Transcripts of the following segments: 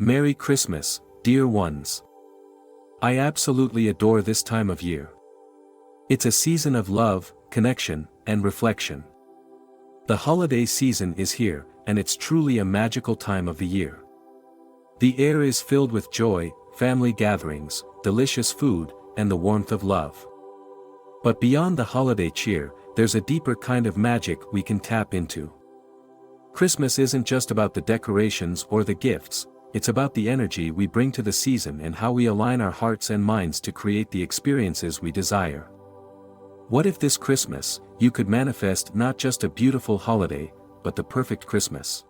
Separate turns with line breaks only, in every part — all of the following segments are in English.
Merry Christmas, dear ones. I absolutely adore this time of year. It's a season of love, connection, and reflection. The holiday season is here, and it's truly a magical time of the year. The air is filled with joy, family gatherings, delicious food, and the warmth of love. But beyond the holiday cheer, there's a deeper kind of magic we can tap into. Christmas isn't just about the decorations or the gifts, it's about the energy we bring to the season and how we align our hearts and minds to create the experiences we desire. What if this Christmas, you could manifest not just a beautiful holiday, but the perfect Christmas?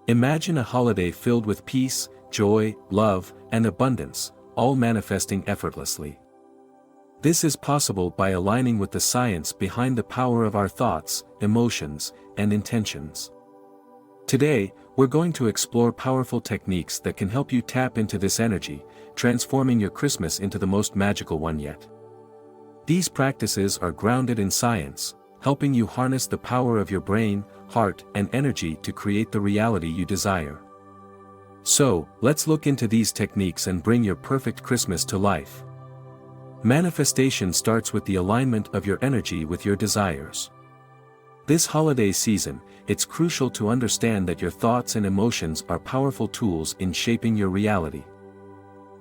Imagine a holiday filled with peace, joy, love, and abundance, all manifesting effortlessly. This is possible by aligning with the science behind the power of our thoughts, emotions, and intentions. Today, we're going to explore powerful techniques that can help you tap into this energy, transforming your Christmas into the most magical one yet. These practices are grounded in science, helping you harness the power of your brain, heart, and energy to create the reality you desire. So, let's look into these techniques and bring your perfect Christmas to life. Manifestation starts with the alignment of your energy with your desires. This holiday season, it's crucial to understand that your thoughts and emotions are powerful tools in shaping your reality.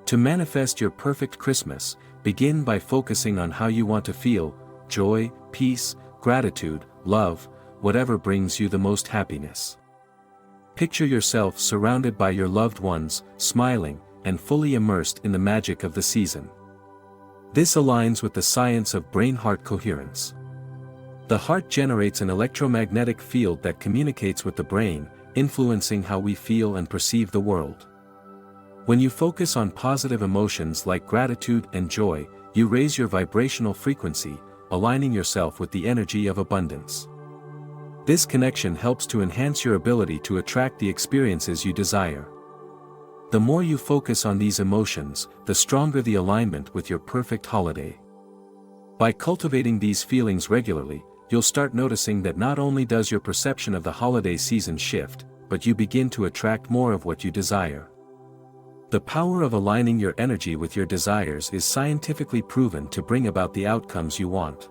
To manifest your perfect Christmas, begin by focusing on how you want to feel: joy, peace, gratitude, love, whatever brings you the most happiness. Picture yourself surrounded by your loved ones, smiling, and fully immersed in the magic of the season. This aligns with the science of brain-heart coherence. The heart generates an electromagnetic field that communicates with the brain, influencing how we feel and perceive the world. When you focus on positive emotions like gratitude and joy, you raise your vibrational frequency, aligning yourself with the energy of abundance. This connection helps to enhance your ability to attract the experiences you desire. The more you focus on these emotions, the stronger the alignment with your perfect holiday. By cultivating these feelings regularly, you'll start noticing that not only does your perception of the holiday season shift, but you begin to attract more of what you desire. The power of aligning your energy with your desires is scientifically proven to bring about the outcomes you want.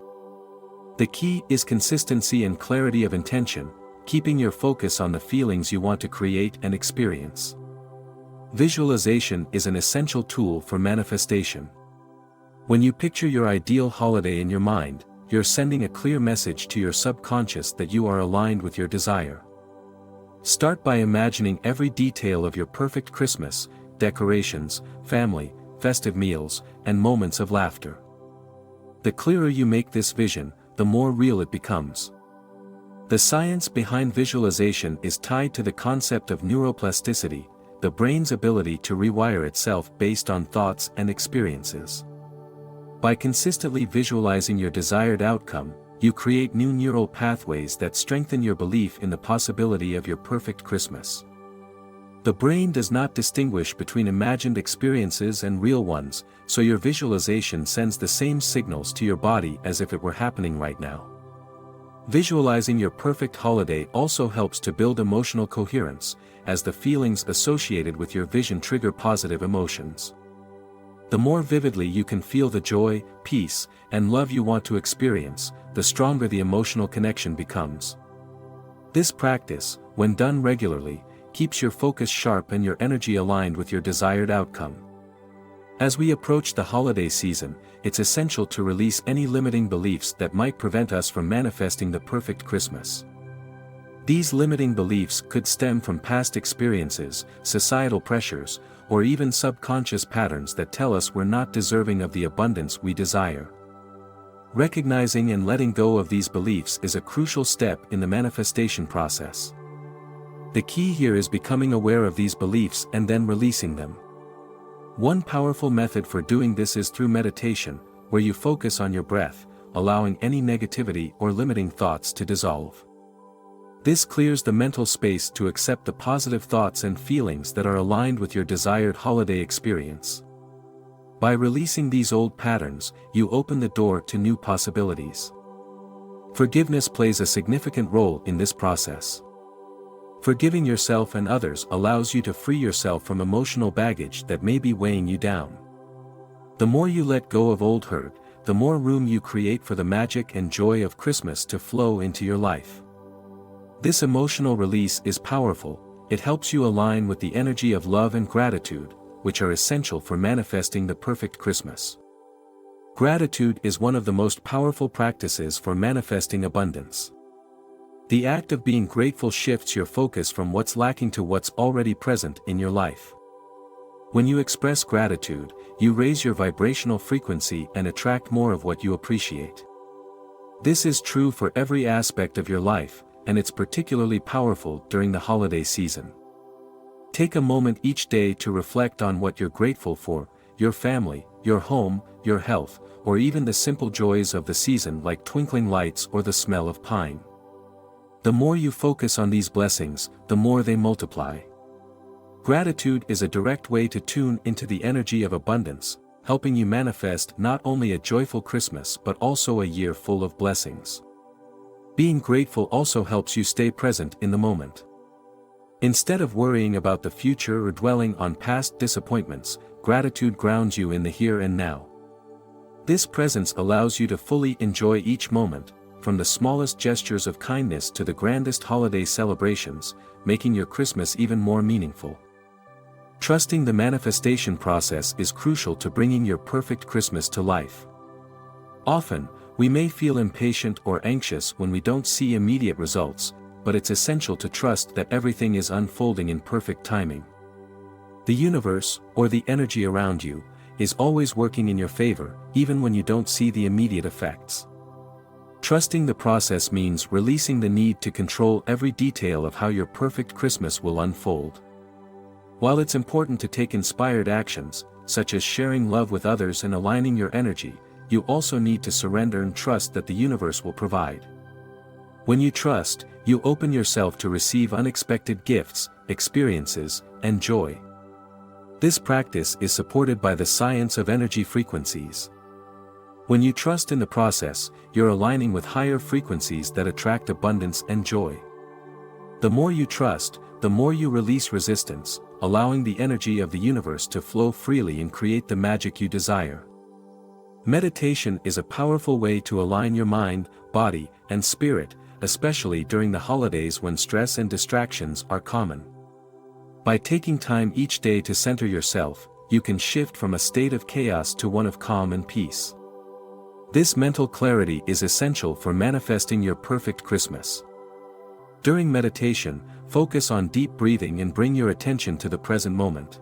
The key is consistency and clarity of intention, keeping your focus on the feelings you want to create and experience. Visualization is an essential tool for manifestation. When you picture your ideal holiday in your mind, you're sending a clear message to your subconscious that you are aligned with your desire. Start by imagining every detail of your perfect Christmas: decorations, family, festive meals, and moments of laughter. The clearer you make this vision, the more real it becomes. The science behind visualization is tied to the concept of neuroplasticity, the brain's ability to rewire itself based on thoughts and experiences. By consistently visualizing your desired outcome, you create new neural pathways that strengthen your belief in the possibility of your perfect Christmas. The brain does not distinguish between imagined experiences and real ones, so your visualization sends the same signals to your body as if it were happening right now. Visualizing your perfect holiday also helps to build emotional coherence, as the feelings associated with your vision trigger positive emotions. The more vividly you can feel the joy, peace, and love you want to experience, the stronger the emotional connection becomes. This practice, when done regularly, keeps your focus sharp and your energy aligned with your desired outcome. As we approach the holiday season, it's essential to release any limiting beliefs that might prevent us from manifesting the perfect Christmas. These limiting beliefs could stem from past experiences, societal pressures, or even subconscious patterns that tell us we're not deserving of the abundance we desire. Recognizing and letting go of these beliefs is a crucial step in the manifestation process. The key here is becoming aware of these beliefs and then releasing them. One powerful method for doing this is through meditation, where you focus on your breath, allowing any negativity or limiting thoughts to dissolve. This clears the mental space to accept the positive thoughts and feelings that are aligned with your desired holiday experience. By releasing these old patterns, you open the door to new possibilities. Forgiveness plays a significant role in this process. Forgiving yourself and others allows you to free yourself from emotional baggage that may be weighing you down. The more you let go of old hurt, the more room you create for the magic and joy of Christmas to flow into your life. This emotional release is powerful. It helps you align with the energy of love and gratitude, which are essential for manifesting the perfect Christmas. Gratitude is one of the most powerful practices for manifesting abundance. The act of being grateful shifts your focus from what's lacking to what's already present in your life. When you express gratitude, you raise your vibrational frequency and attract more of what you appreciate. This is true for every aspect of your life, and it's particularly powerful during the holiday season. Take a moment each day to reflect on what you're grateful for: your family, your home, your health, or even the simple joys of the season like twinkling lights or the smell of pine. The more you focus on these blessings, the more they multiply. Gratitude is a direct way to tune into the energy of abundance, helping you manifest not only a joyful Christmas but also a year full of blessings. Being grateful also helps you stay present in the moment. Instead of worrying about the future or dwelling on past disappointments, gratitude grounds you in the here and now. This presence allows you to fully enjoy each moment, from the smallest gestures of kindness to the grandest holiday celebrations, making your Christmas even more meaningful. Trusting the manifestation process is crucial to bringing your perfect Christmas to life. Often, we may feel impatient or anxious when we don't see immediate results, but it's essential to trust that everything is unfolding in perfect timing. The universe, or the energy around you, is always working in your favor, even when you don't see the immediate effects. Trusting the process means releasing the need to control every detail of how your perfect Christmas will unfold. While it's important to take inspired actions, such as sharing love with others and aligning your energy, you also need to surrender and trust that the universe will provide. When you trust, you open yourself to receive unexpected gifts, experiences, and joy. This practice is supported by the science of energy frequencies. When you trust in the process, you're aligning with higher frequencies that attract abundance and joy. The more you trust, the more you release resistance, allowing the energy of the universe to flow freely and create the magic you desire. Meditation is a powerful way to align your mind, body, and spirit, especially during the holidays when stress and distractions are common. By taking time each day to center yourself, you can shift from a state of chaos to one of calm and peace. This mental clarity is essential for manifesting your perfect Christmas. During meditation, focus on deep breathing and bring your attention to the present moment.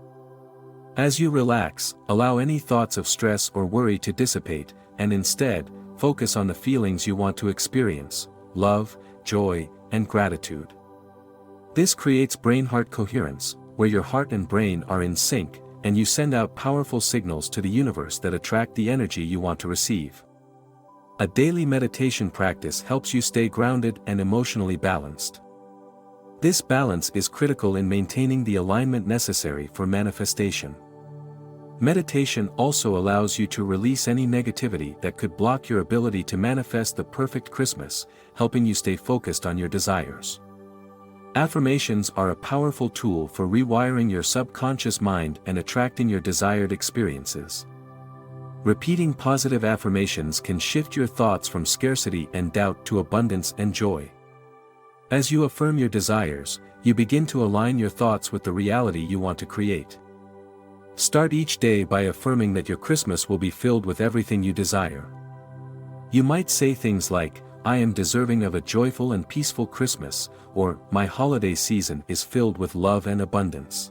As you relax, allow any thoughts of stress or worry to dissipate, and instead, focus on the feelings you want to experience: love, joy, and gratitude. This creates brain-heart coherence, where your heart and brain are in sync, and you send out powerful signals to the universe that attract the energy you want to receive. A daily meditation practice helps you stay grounded and emotionally balanced. This balance is critical in maintaining the alignment necessary for manifestation. Meditation also allows you to release any negativity that could block your ability to manifest the perfect Christmas, helping you stay focused on your desires. Affirmations are a powerful tool for rewiring your subconscious mind and attracting your desired experiences. Repeating positive affirmations can shift your thoughts from scarcity and doubt to abundance and joy. As you affirm your desires, you begin to align your thoughts with the reality you want to create. Start each day by affirming that your Christmas will be filled with everything you desire. You might say things like, "I am deserving of a joyful and peaceful Christmas," or "My holiday season is filled with love and abundance."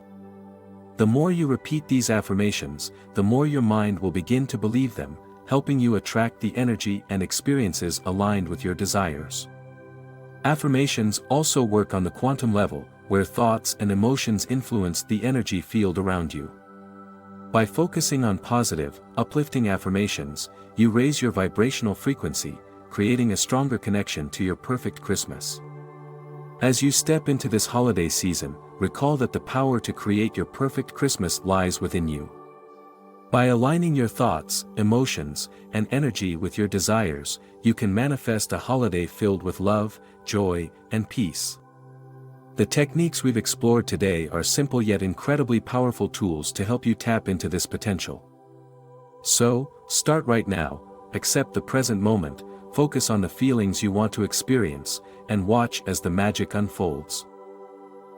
The more you repeat these affirmations, the more your mind will begin to believe them, helping you attract the energy and experiences aligned with your desires. Affirmations also work on the quantum level, where thoughts and emotions influence the energy field around you. By focusing on positive, uplifting affirmations, you raise your vibrational frequency, creating a stronger connection to your perfect Christmas. As you step into this holiday season, recall that the power to create your perfect Christmas lies within you. By aligning your thoughts, emotions, and energy with your desires, you can manifest a holiday filled with love, joy, and peace. The techniques we've explored today are simple yet incredibly powerful tools to help you tap into this potential. So, start right now, accept the present moment, focus on the feelings you want to experience, and watch as the magic unfolds.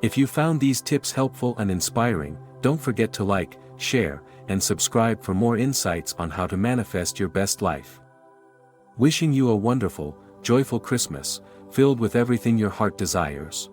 If you found these tips helpful and inspiring, don't forget to like, share, and subscribe for more insights on how to manifest your best life. Wishing you a wonderful, joyful Christmas, filled with everything your heart desires.